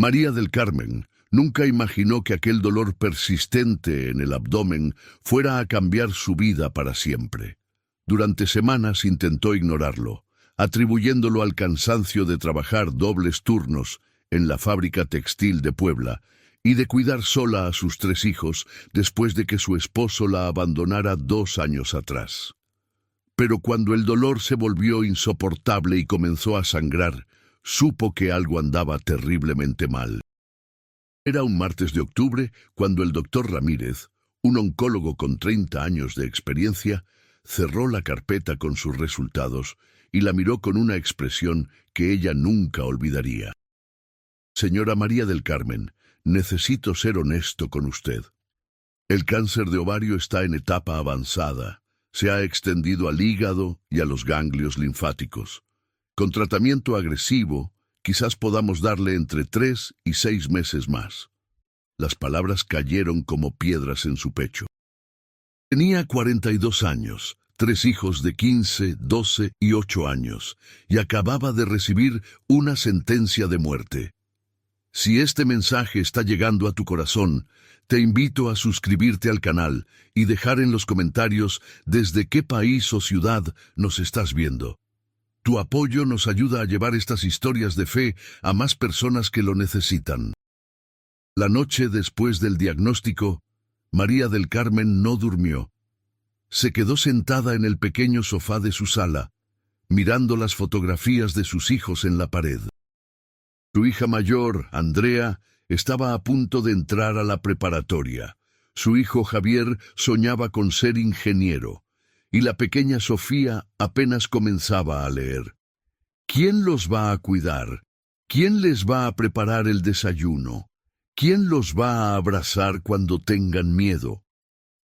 María del Carmen nunca imaginó que aquel dolor persistente en el abdomen fuera a cambiar su vida para siempre. Durante semanas intentó ignorarlo, atribuyéndolo al cansancio de trabajar dobles turnos en la fábrica textil de Puebla y de cuidar sola a sus 3 hijos después de que su esposo la abandonara 2 años atrás. Pero cuando el dolor se volvió insoportable y comenzó a sangrar, supo que algo andaba terriblemente mal. Era un martes de octubre cuando el doctor Ramírez, un oncólogo con 30 años de experiencia, cerró la carpeta con sus resultados y la miró con una expresión que ella nunca olvidaría. Señora María del Carmen, necesito ser honesto con usted. El cáncer de ovario está en etapa avanzada. Se ha extendido al hígado y a los ganglios linfáticos. Con tratamiento agresivo, quizás podamos darle entre 3 y 6 meses más. Las palabras cayeron como piedras en su pecho. Tenía 42 años, 3 hijos de 15, 12 y 8 años, y acababa de recibir una sentencia de muerte. Si este mensaje está llegando a tu corazón, te invito a suscribirte al canal y dejar en los comentarios desde qué país o ciudad nos estás viendo. Tu apoyo nos ayuda a llevar estas historias de fe a más personas que lo necesitan. La noche después del diagnóstico, María del Carmen no durmió. Se quedó sentada en el pequeño sofá de su sala, mirando las fotografías de sus hijos en la pared. Su hija mayor, Andrea, estaba a punto de entrar a la preparatoria. Su hijo Javier soñaba con ser ingeniero, y la pequeña Sofía apenas comenzaba a leer. ¿Quién los va a cuidar? ¿Quién les va a preparar el desayuno? ¿Quién los va a abrazar cuando tengan miedo?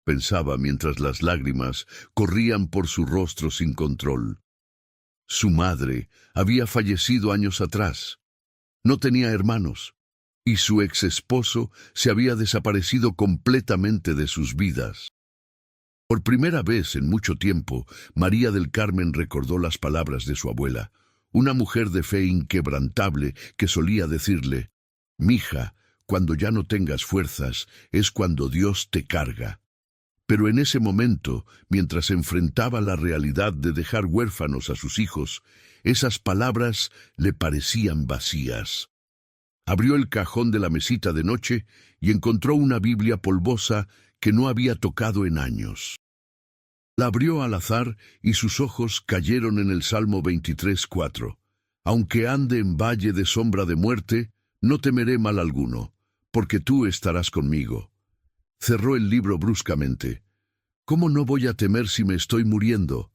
Pensaba mientras las lágrimas corrían por su rostro sin control. Su madre había fallecido años atrás. No tenía hermanos, y su ex esposo se había desaparecido completamente de sus vidas. Por primera vez en mucho tiempo, María del Carmen recordó las palabras de su abuela, una mujer de fe inquebrantable que solía decirle: «Mija, cuando ya no tengas fuerzas, es cuando Dios te carga». Pero en ese momento, mientras enfrentaba la realidad de dejar huérfanos a sus hijos, esas palabras le parecían vacías. Abrió el cajón de la mesita de noche y encontró una Biblia polvosa que no había tocado en años. La abrió al azar y sus ojos cayeron en el Salmo 23:4. Aunque ande en valle de sombra de muerte, no temeré mal alguno, porque tú estarás conmigo. Cerró el libro bruscamente. ¿Cómo no voy a temer si me estoy muriendo?,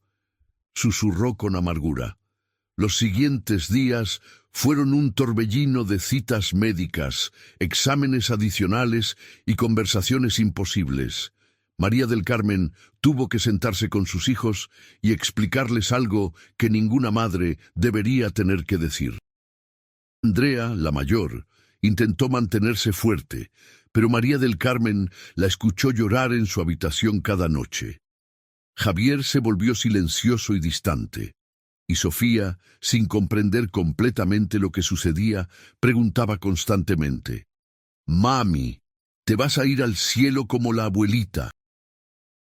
susurró con amargura. Los siguientes días fueron un torbellino de citas médicas, exámenes adicionales y conversaciones imposibles. María del Carmen tuvo que sentarse con sus hijos y explicarles algo que ninguna madre debería tener que decir. Andrea, la mayor, intentó mantenerse fuerte, pero María del Carmen la escuchó llorar en su habitación cada noche. Javier se volvió silencioso y distante, y Sofía, sin comprender completamente lo que sucedía, preguntaba constantemente: «Mami, ¿te vas a ir al cielo como la abuelita?».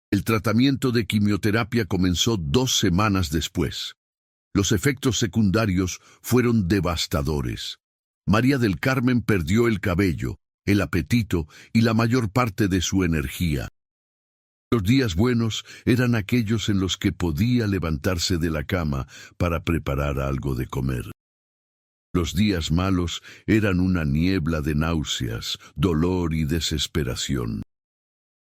El tratamiento de quimioterapia comenzó 2 semanas después. Los efectos secundarios fueron devastadores. María del Carmen perdió el cabello, el apetito y la mayor parte de su energía. Los días buenos eran aquellos en los que podía levantarse de la cama para preparar algo de comer. Los días malos eran una niebla de náuseas, dolor y desesperación.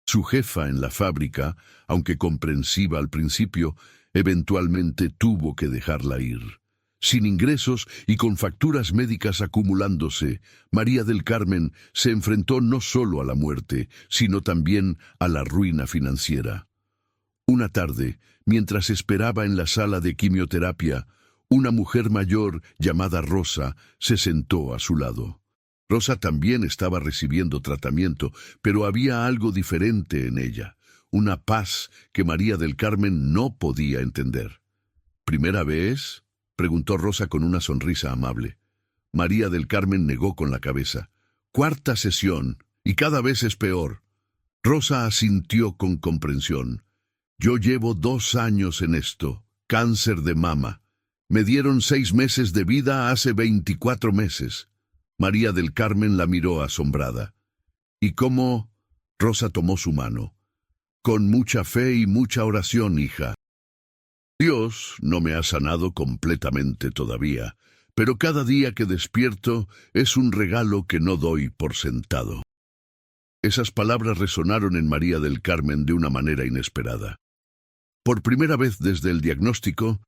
Su jefa en la fábrica, aunque comprensiva al principio, eventualmente tuvo que dejarla ir. Sin ingresos y con facturas médicas acumulándose, María del Carmen se enfrentó no solo a la muerte, sino también a la ruina financiera. Una tarde, mientras esperaba en la sala de quimioterapia, una mujer mayor llamada Rosa se sentó a su lado. Rosa también estaba recibiendo tratamiento, pero había algo diferente en ella, una paz que María del Carmen no podía entender. ¿Primera vez?, preguntó Rosa con una sonrisa amable. María del Carmen negó con la cabeza. Cuarta sesión, y cada vez es peor. Rosa asintió con comprensión. Yo llevo 2 años en esto. Cáncer de mama. Me dieron 6 meses de vida hace 24 meses. María del Carmen la miró asombrada. ¿Y cómo? Rosa tomó su mano. Con mucha fe y mucha oración, hija. Dios no me ha sanado completamente todavía, pero cada día que despierto es un regalo que no doy por sentado. Esas palabras resonaron en María del Carmen de una manera inesperada. Por primera vez desde el diagnóstico,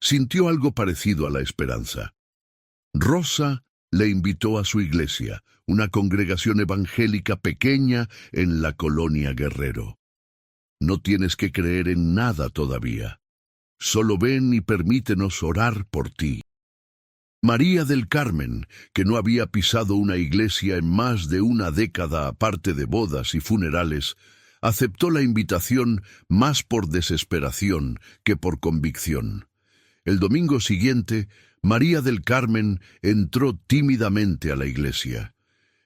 sintió algo parecido a la esperanza. Rosa le invitó a su iglesia, una congregación evangélica pequeña en la colonia Guerrero. No tienes que creer en nada todavía. Solo ven y permítenos orar por ti. María del Carmen, que no había pisado una iglesia en más de una década aparte de bodas y funerales, aceptó la invitación más por desesperación que por convicción. El domingo siguiente, María del Carmen entró tímidamente a la iglesia.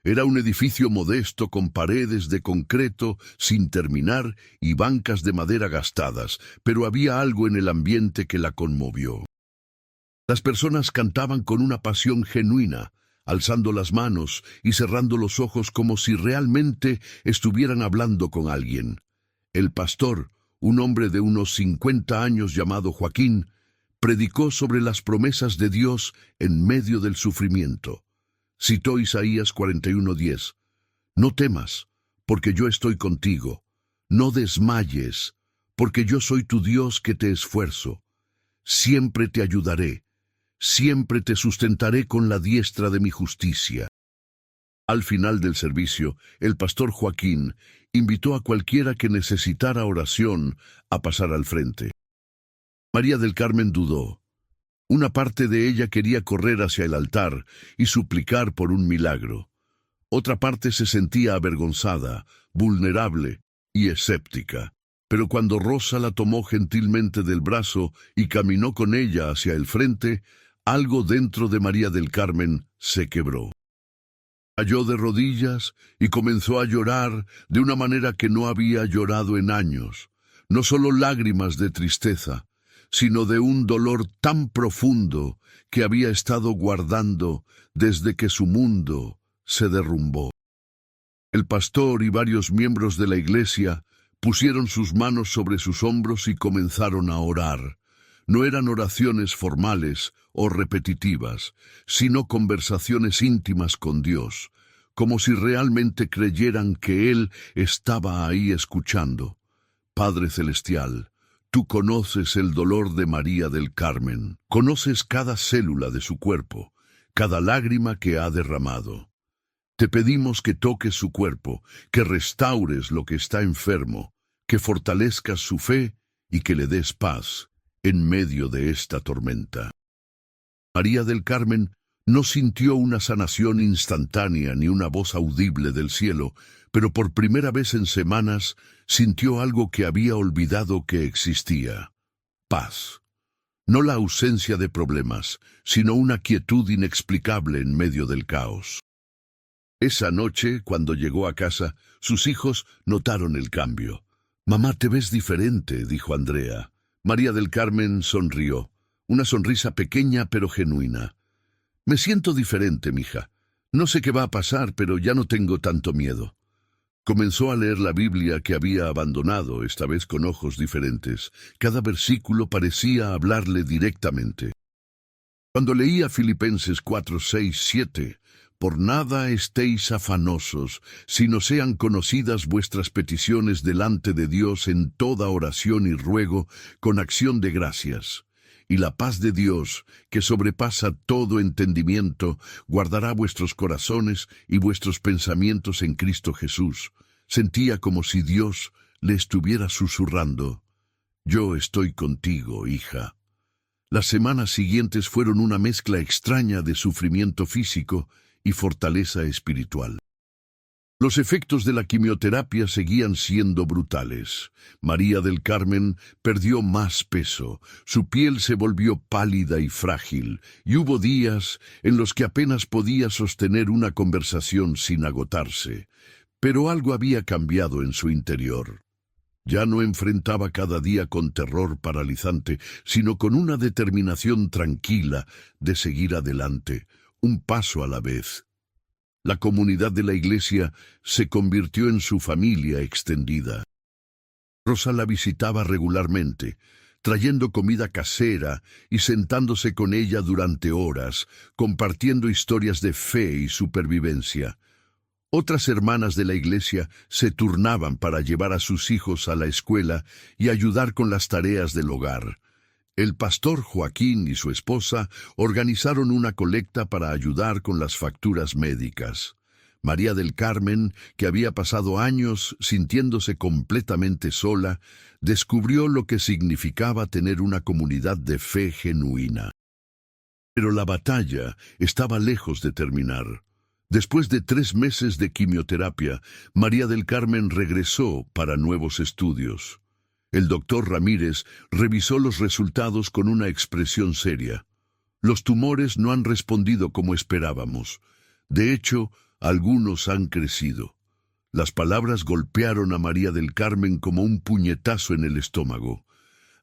Era un edificio modesto con paredes de concreto sin terminar y bancas de madera gastadas, pero había algo en el ambiente que la conmovió. Las personas cantaban con una pasión genuina, alzando las manos y cerrando los ojos como si realmente estuvieran hablando con alguien. El pastor, un hombre de unos 50 años llamado Joaquín, predicó sobre las promesas de Dios en medio del sufrimiento. Citó Isaías 41:10. No temas, porque yo estoy contigo. No desmayes, porque yo soy tu Dios que te esfuerzo. Siempre te ayudaré. Siempre te sustentaré con la diestra de mi justicia. Al final del servicio, el pastor Joaquín invitó a cualquiera que necesitara oración a pasar al frente. María del Carmen dudó. Una parte de ella quería correr hacia el altar y suplicar por un milagro. Otra parte se sentía avergonzada, vulnerable y escéptica. Pero cuando Rosa la tomó gentilmente del brazo y caminó con ella hacia el frente, algo dentro de María del Carmen se quebró. Cayó de rodillas y comenzó a llorar de una manera que no había llorado en años. No solo lágrimas de tristeza, sino de un dolor tan profundo que había estado guardando desde que su mundo se derrumbó. El pastor y varios miembros de la iglesia pusieron sus manos sobre sus hombros y comenzaron a orar. No eran oraciones formales o repetitivas, sino conversaciones íntimas con Dios, como si realmente creyeran que Él estaba ahí escuchando. Padre Celestial, tú conoces el dolor de María del Carmen, conoces cada célula de su cuerpo, cada lágrima que ha derramado. Te pedimos que toques su cuerpo, que restaures lo que está enfermo, que fortalezcas su fe y que le des paz en medio de esta tormenta. María del Carmen no sintió una sanación instantánea ni una voz audible del cielo, pero por primera vez en semanas sintió algo que había olvidado que existía: paz. No la ausencia de problemas, sino una quietud inexplicable en medio del caos. Esa noche, cuando llegó a casa, sus hijos notaron el cambio. «Mamá, te ves diferente», dijo Andrea. María del Carmen sonrió, una sonrisa pequeña pero genuina. «Me siento diferente, mija. No sé qué va a pasar, pero ya no tengo tanto miedo». Comenzó a leer la Biblia que había abandonado, esta vez con ojos diferentes. Cada versículo parecía hablarle directamente. Cuando leía Filipenses 4:6-7, «Por nada estéis afanosos, sino sean conocidas vuestras peticiones delante de Dios en toda oración y ruego, con acción de gracias. Y la paz de Dios, que sobrepasa todo entendimiento, guardará vuestros corazones y vuestros pensamientos en Cristo Jesús». Sentía como si Dios le estuviera susurrando: «Yo estoy contigo, hija». Las semanas siguientes fueron una mezcla extraña de sufrimiento físico y fortaleza espiritual. Los efectos de la quimioterapia seguían siendo brutales. María del Carmen perdió más peso, su piel se volvió pálida y frágil, y hubo días en los que apenas podía sostener una conversación sin agotarse. Pero algo había cambiado en su interior. Ya no enfrentaba cada día con terror paralizante, sino con una determinación tranquila de seguir adelante, un paso a la vez. La comunidad de la iglesia se convirtió en su familia extendida. Rosa la visitaba regularmente, trayendo comida casera y sentándose con ella durante horas, compartiendo historias de fe y supervivencia. Otras hermanas de la iglesia se turnaban para llevar a sus hijos a la escuela y ayudar con las tareas del hogar. El pastor Joaquín y su esposa organizaron una colecta para ayudar con las facturas médicas. María del Carmen, que había pasado años sintiéndose completamente sola, descubrió lo que significaba tener una comunidad de fe genuina. Pero la batalla estaba lejos de terminar. Después de 3 meses de quimioterapia, María del Carmen regresó para nuevos estudios. El doctor Ramírez revisó los resultados con una expresión seria. Los tumores no han respondido como esperábamos. De hecho, algunos han crecido. Las palabras golpearon a María del Carmen como un puñetazo en el estómago.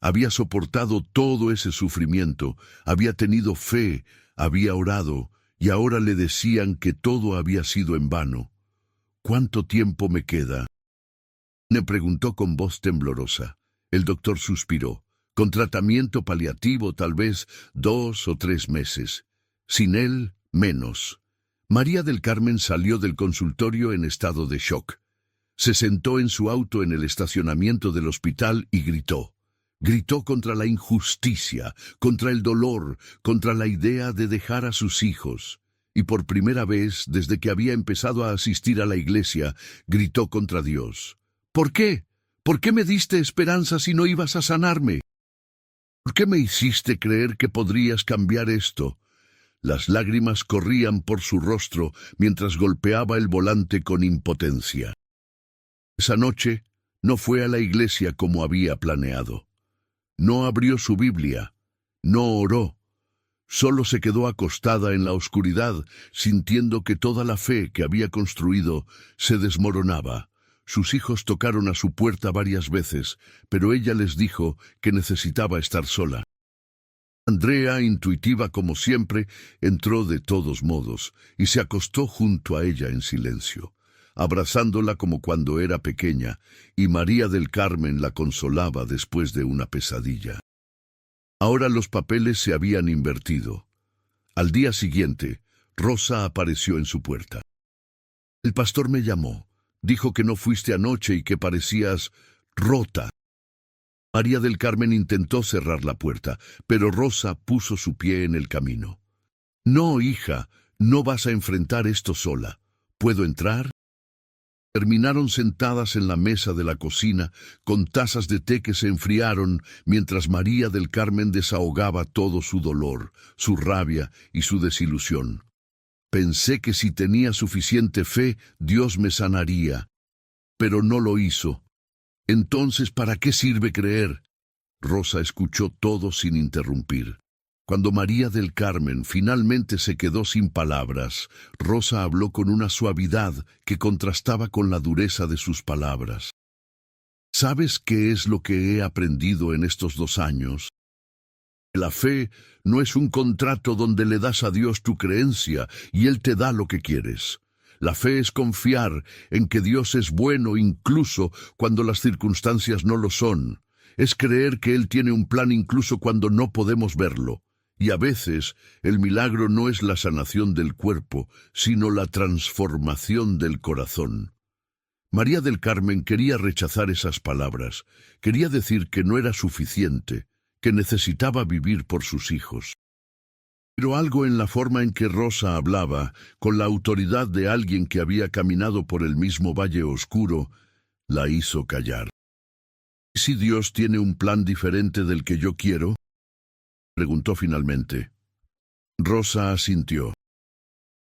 Había soportado todo ese sufrimiento, había tenido fe, había orado, y ahora le decían que todo había sido en vano. ¿Cuánto tiempo me queda?, me preguntó con voz temblorosa. El doctor suspiró. Con tratamiento paliativo tal vez 2 o 3 meses. Sin él, menos. María del Carmen salió del consultorio en estado de shock. Se sentó en su auto en el estacionamiento del hospital y gritó. Gritó contra la injusticia, contra el dolor, contra la idea de dejar a sus hijos. Y por primera vez, desde que había empezado a asistir a la iglesia, gritó contra Dios. ¿Por qué? ¿Por qué me diste esperanza si no ibas a sanarme? ¿Por qué me hiciste creer que podrías cambiar esto? Las lágrimas corrían por su rostro mientras golpeaba el volante con impotencia. Esa noche no fue a la iglesia como había planeado. No abrió su Biblia, no oró. Solo se quedó acostada en la oscuridad, sintiendo que toda la fe que había construido se desmoronaba. Sus hijos tocaron a su puerta varias veces, pero ella les dijo que necesitaba estar sola. Andrea, intuitiva como siempre, entró de todos modos y se acostó junto a ella en silencio, abrazándola como cuando era pequeña, y María del Carmen la consolaba después de una pesadilla. Ahora los papeles se habían invertido. Al día siguiente, Rosa apareció en su puerta. El pastor me llamó. Dijo que no fuiste anoche y que parecías rota. María del Carmen intentó cerrar la puerta, pero Rosa puso su pie en el camino. No, hija, no vas a enfrentar esto sola. ¿Puedo entrar? Terminaron sentadas en la mesa de la cocina, con tazas de té que se enfriaron, mientras María del Carmen desahogaba todo su dolor, su rabia y su desilusión. Pensé que si tenía suficiente fe, Dios me sanaría. Pero no lo hizo. Entonces, ¿para qué sirve creer? Rosa escuchó todo sin interrumpir. Cuando María del Carmen finalmente se quedó sin palabras, Rosa habló con una suavidad que contrastaba con la dureza de sus palabras. ¿Sabes qué es lo que he aprendido en estos 2 años? La fe no es un contrato donde le das a Dios tu creencia y Él te da lo que quieres. La fe es confiar en que Dios es bueno incluso cuando las circunstancias no lo son. Es creer que Él tiene un plan incluso cuando no podemos verlo. Y a veces el milagro no es la sanación del cuerpo, sino la transformación del corazón. María del Carmen quería rechazar esas palabras. Quería decir que no era suficiente, que necesitaba vivir por sus hijos. Pero algo en la forma en que Rosa hablaba, con la autoridad de alguien que había caminado por el mismo valle oscuro, la hizo callar. ¿Y si Dios tiene un plan diferente del que yo quiero?, preguntó finalmente. Rosa asintió.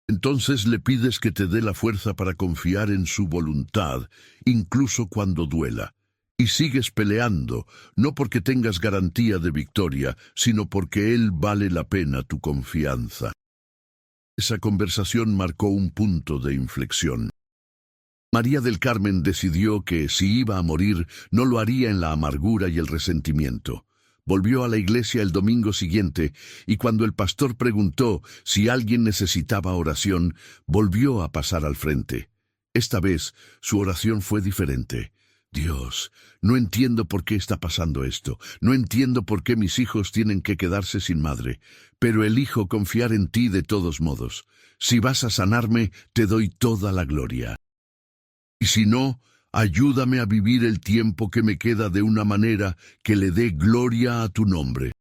Entonces le pides que te dé la fuerza para confiar en su voluntad, incluso cuando duela. Y sigues peleando, no porque tengas garantía de victoria, sino porque Él vale la pena tu confianza. Esa conversación marcó un punto de inflexión. María del Carmen decidió que si iba a morir, no lo haría en la amargura y el resentimiento. Volvió a la iglesia el domingo siguiente y cuando el pastor preguntó si alguien necesitaba oración, volvió a pasar al frente. Esta vez su oración fue diferente. Dios, no entiendo por qué está pasando esto, no entiendo por qué mis hijos tienen que quedarse sin madre, pero elijo confiar en ti de todos modos. Si vas a sanarme, te doy toda la gloria. Y si no, ayúdame a vivir el tiempo que me queda de una manera que le dé gloria a tu nombre.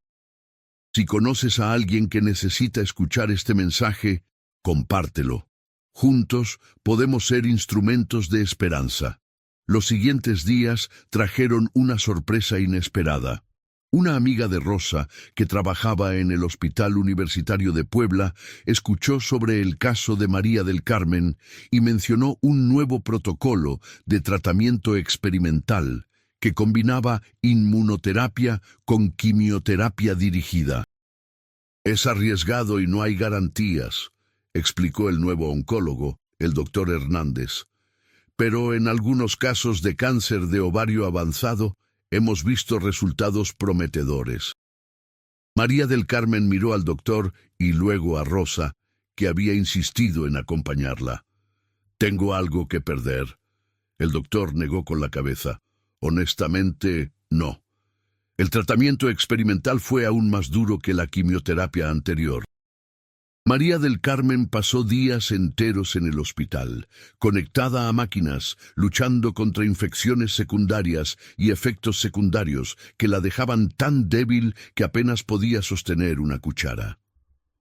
Si conoces a alguien que necesita escuchar este mensaje, compártelo. Juntos podemos ser instrumentos de esperanza. Los siguientes días trajeron una sorpresa inesperada. Una amiga de Rosa, que trabajaba en el Hospital Universitario de Puebla, escuchó sobre el caso de María del Carmen y mencionó un nuevo protocolo de tratamiento experimental que combinaba inmunoterapia con quimioterapia dirigida. Es arriesgado y no hay garantías, explicó el nuevo oncólogo, el doctor Hernández. Pero en algunos casos de cáncer de ovario avanzado, hemos visto resultados prometedores. María del Carmen miró al doctor y luego a Rosa, que había insistido en acompañarla. «Tengo algo que perder». El doctor negó con la cabeza. «Honestamente, no. El tratamiento experimental fue aún más duro que la quimioterapia anterior». María del Carmen pasó días enteros en el hospital, conectada a máquinas, luchando contra infecciones secundarias y efectos secundarios que la dejaban tan débil que apenas podía sostener una cuchara.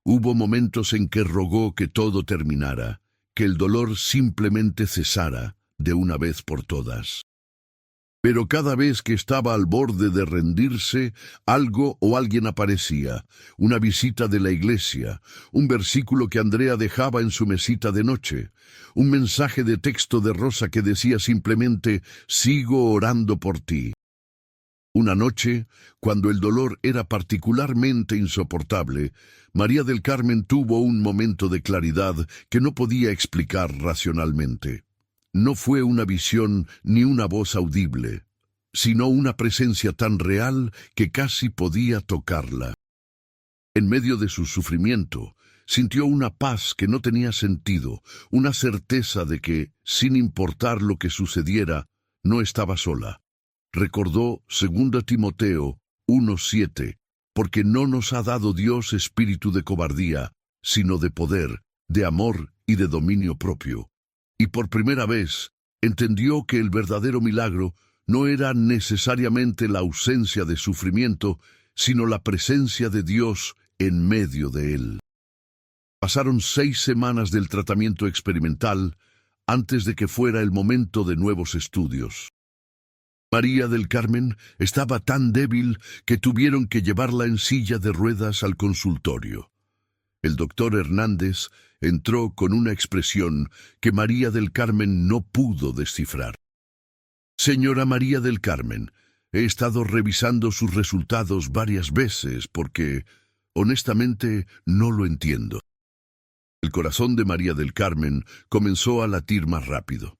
Hubo momentos en que rogó que todo terminara, que el dolor simplemente cesara de una vez por todas. Pero cada vez que estaba al borde de rendirse, algo o alguien aparecía, una visita de la iglesia, un versículo que Andrea dejaba en su mesita de noche, un mensaje de texto de Rosa que decía simplemente «Sigo orando por ti». Una noche, cuando el dolor era particularmente insoportable, María del Carmen tuvo un momento de claridad que no podía explicar racionalmente. No fue una visión ni una voz audible, sino una presencia tan real que casi podía tocarla. En medio de su sufrimiento, sintió una paz que no tenía sentido, una certeza de que, sin importar lo que sucediera, no estaba sola. Recordó 2 Timoteo 1:7, porque no nos ha dado Dios espíritu de cobardía, sino de poder, de amor y de dominio propio. Y por primera vez entendió que el verdadero milagro no era necesariamente la ausencia de sufrimiento, sino la presencia de Dios en medio de él. Pasaron 6 semanas del tratamiento experimental antes de que fuera el momento de nuevos estudios. María del Carmen estaba tan débil que tuvieron que llevarla en silla de ruedas al consultorio. El doctor Hernández entró con una expresión que María del Carmen no pudo descifrar. «Señora María del Carmen, he estado revisando sus resultados varias veces porque, honestamente, no lo entiendo». El corazón de María del Carmen comenzó a latir más rápido.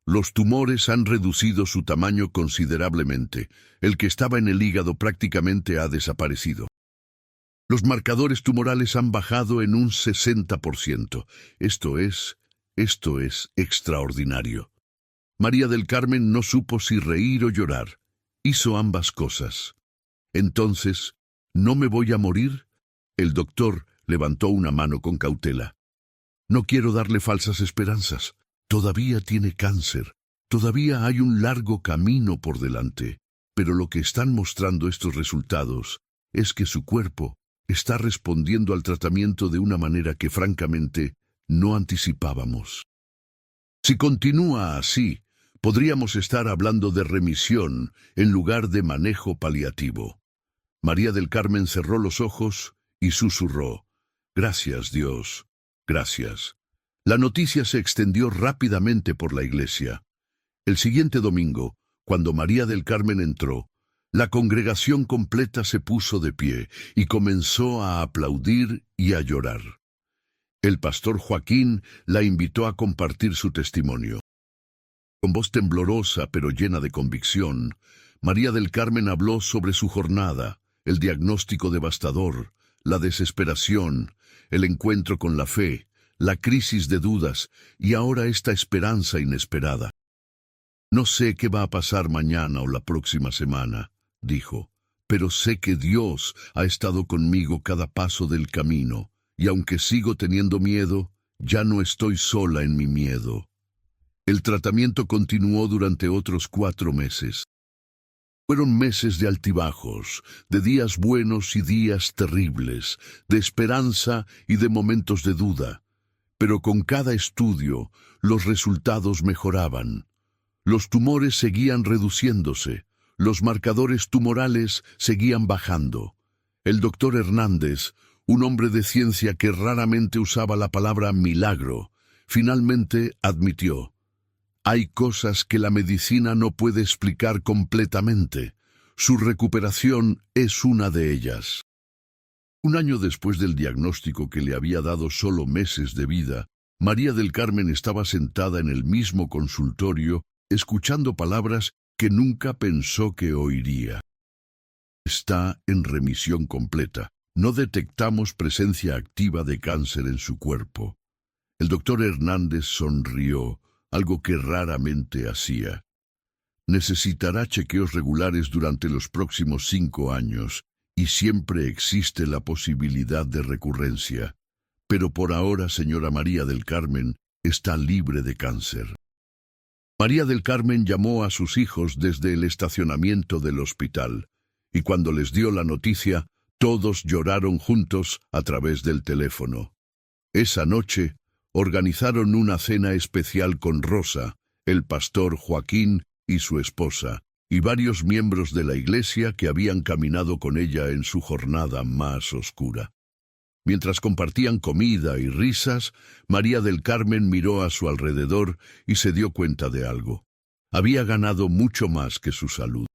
Los tumores han reducido su tamaño considerablemente. El que estaba en el hígado prácticamente ha desaparecido. Los marcadores tumorales han bajado en un 60%. Esto es extraordinario. María del Carmen no supo si reír o llorar. Hizo ambas cosas. Entonces, ¿no me voy a morir? El doctor levantó una mano con cautela. No quiero darle falsas esperanzas. Todavía tiene cáncer. Todavía hay un largo camino por delante. Pero lo que están mostrando estos resultados es que su cuerpo está respondiendo al tratamiento de una manera que francamente no anticipábamos. Si continúa así, podríamos estar hablando de remisión en lugar de manejo paliativo. María del Carmen cerró los ojos y susurró: «Gracias, Dios, gracias». La noticia se extendió rápidamente por la iglesia. El siguiente domingo, cuando María del Carmen entró, la congregación completa se puso de pie y comenzó a aplaudir y a llorar. El pastor Joaquín la invitó a compartir su testimonio. Con voz temblorosa pero llena de convicción, María del Carmen habló sobre su jornada, el diagnóstico devastador, la desesperación, el encuentro con la fe, la crisis de dudas y ahora esta esperanza inesperada. No sé qué va a pasar mañana o la próxima semana, dijo, pero sé que Dios ha estado conmigo cada paso del camino, y aunque sigo teniendo miedo, ya no estoy sola en mi miedo. El tratamiento continuó durante otros 4 meses. Fueron meses de altibajos, de días buenos y días terribles, de esperanza y de momentos de duda. Pero con cada estudio, los resultados mejoraban. Los tumores seguían reduciéndose, los marcadores tumorales seguían bajando. El doctor Hernández, un hombre de ciencia que raramente usaba la palabra milagro, finalmente admitió: hay cosas que la medicina no puede explicar completamente. Su recuperación es una de ellas. Un año después del diagnóstico que le había dado solo meses de vida, María del Carmen estaba sentada en el mismo consultorio, escuchando palabras que nunca pensó que oiría. Está en remisión completa. No detectamos presencia activa de cáncer en su cuerpo. El doctor Hernández sonrió, algo que raramente hacía. Necesitará chequeos regulares durante los próximos 5 años, y siempre existe la posibilidad de recurrencia. Pero por ahora, señora María del Carmen, está libre de cáncer. María del Carmen llamó a sus hijos desde el estacionamiento del hospital, y cuando les dio la noticia, todos lloraron juntos a través del teléfono. Esa noche, organizaron una cena especial con Rosa, el pastor Joaquín y su esposa, y varios miembros de la iglesia que habían caminado con ella en su jornada más oscura. Mientras compartían comida y risas, María del Carmen miró a su alrededor y se dio cuenta de algo. Había ganado mucho más que su salud.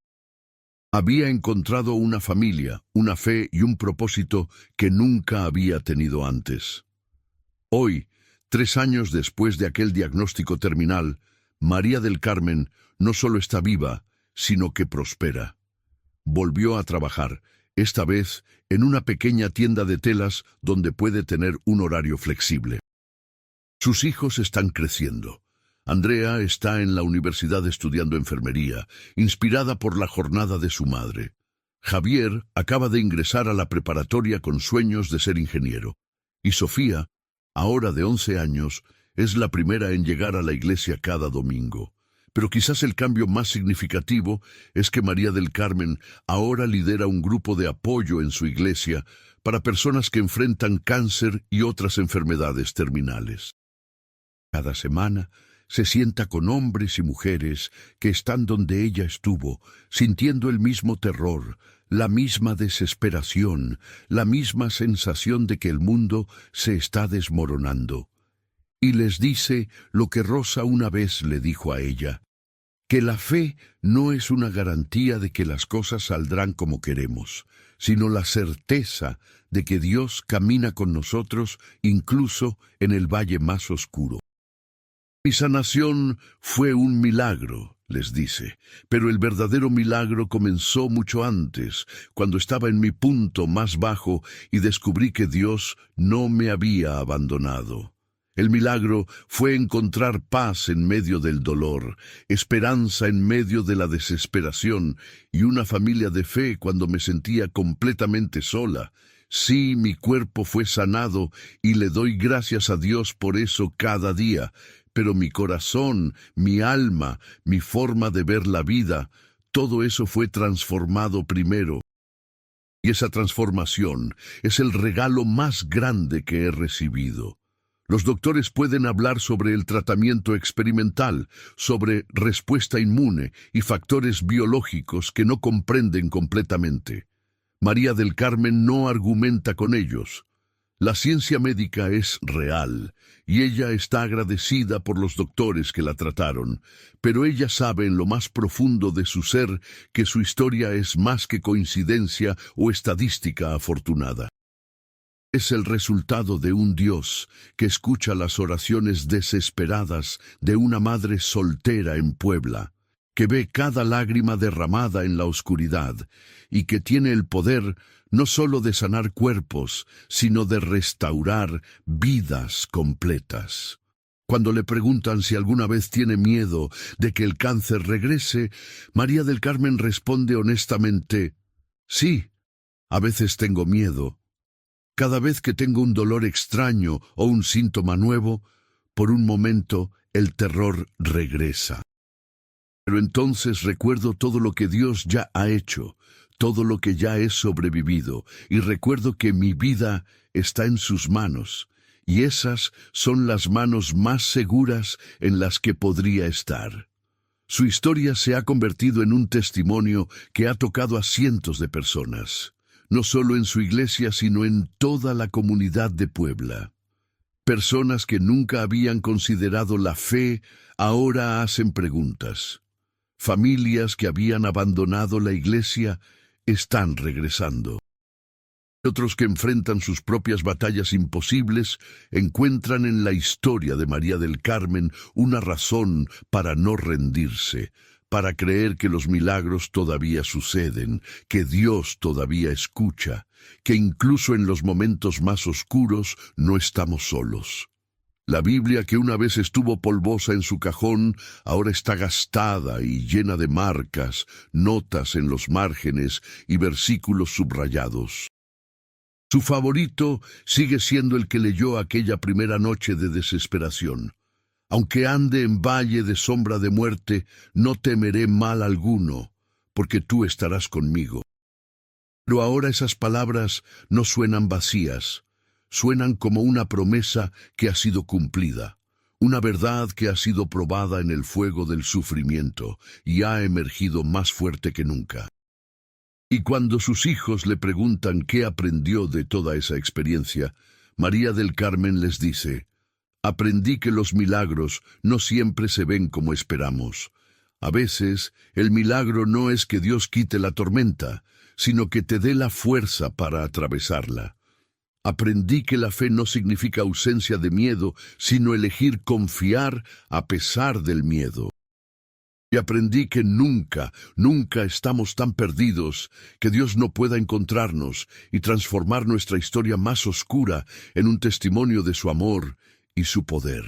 Había encontrado una familia, una fe y un propósito que nunca había tenido antes. Hoy, 3 años después de aquel diagnóstico terminal, María del Carmen no solo está viva, sino que prospera. Volvió a trabajar, esta vez en una pequeña tienda de telas donde puede tener un horario flexible. Sus hijos están creciendo. Andrea está en la universidad estudiando enfermería, inspirada por la jornada de su madre. Javier acaba de ingresar a la preparatoria con sueños de ser ingeniero. Y Sofía, ahora de 11 años, es la primera en llegar a la iglesia cada domingo. Pero quizás el cambio más significativo es que María del Carmen ahora lidera un grupo de apoyo en su iglesia para personas que enfrentan cáncer y otras enfermedades terminales. Cada semana se sienta con hombres y mujeres que están donde ella estuvo, sintiendo el mismo terror, la misma desesperación, la misma sensación de que el mundo se está desmoronando. Y les dice lo que Rosa una vez le dijo a ella: que la fe no es una garantía de que las cosas saldrán como queremos, sino la certeza de que Dios camina con nosotros incluso en el valle más oscuro. Mi sanación fue un milagro, les dice, pero el verdadero milagro comenzó mucho antes, cuando estaba en mi punto más bajo y descubrí que Dios no me había abandonado. El milagro fue encontrar paz en medio del dolor, esperanza en medio de la desesperación y una familia de fe cuando me sentía completamente sola. Sí, mi cuerpo fue sanado y le doy gracias a Dios por eso cada día, pero mi corazón, mi alma, mi forma de ver la vida, todo eso fue transformado primero. Y esa transformación es el regalo más grande que he recibido. Los doctores pueden hablar sobre el tratamiento experimental, sobre respuesta inmune y factores biológicos que no comprenden completamente. María del Carmen no argumenta con ellos. La ciencia médica es real, y ella está agradecida por los doctores que la trataron, pero ella sabe en lo más profundo de su ser que su historia es más que coincidencia o estadística afortunada. Es el resultado de un Dios que escucha las oraciones desesperadas de una madre soltera en Puebla, que ve cada lágrima derramada en la oscuridad y que tiene el poder no solo de sanar cuerpos, sino de restaurar vidas completas. Cuando le preguntan si alguna vez tiene miedo de que el cáncer regrese, María del Carmen responde honestamente: sí, a veces tengo miedo. Cada vez que tengo un dolor extraño o un síntoma nuevo, por un momento el terror regresa. Pero entonces recuerdo todo lo que Dios ya ha hecho, todo lo que ya he sobrevivido, y recuerdo que mi vida está en sus manos, y esas son las manos más seguras en las que podría estar. Su historia se ha convertido en un testimonio que ha tocado a cientos de personas, no solo en su iglesia, sino en toda la comunidad de Puebla. Personas que nunca habían considerado la fe, ahora hacen preguntas. Familias que habían abandonado la iglesia están regresando. Otros que enfrentan sus propias batallas imposibles encuentran en la historia de María del Carmen una razón para no rendirse, para creer que los milagros todavía suceden, que Dios todavía escucha, que incluso en los momentos más oscuros no estamos solos. La Biblia, que una vez estuvo polvosa en su cajón, ahora está gastada y llena de marcas, notas en los márgenes y versículos subrayados. Su favorito sigue siendo el que leyó aquella primera noche de desesperación. Aunque ande en valle de sombra de muerte, no temeré mal alguno, porque tú estarás conmigo. Pero ahora esas palabras no suenan vacías. Suenan como una promesa que ha sido cumplida, una verdad que ha sido probada en el fuego del sufrimiento y ha emergido más fuerte que nunca. Y cuando sus hijos le preguntan qué aprendió de toda esa experiencia, María del Carmen les dice: aprendí que los milagros no siempre se ven como esperamos. A veces, el milagro no es que Dios quite la tormenta, sino que te dé la fuerza para atravesarla. Aprendí que la fe no significa ausencia de miedo, sino elegir confiar a pesar del miedo. Y aprendí que nunca, nunca estamos tan perdidos que Dios no pueda encontrarnos y transformar nuestra historia más oscura en un testimonio de su amor y su poder.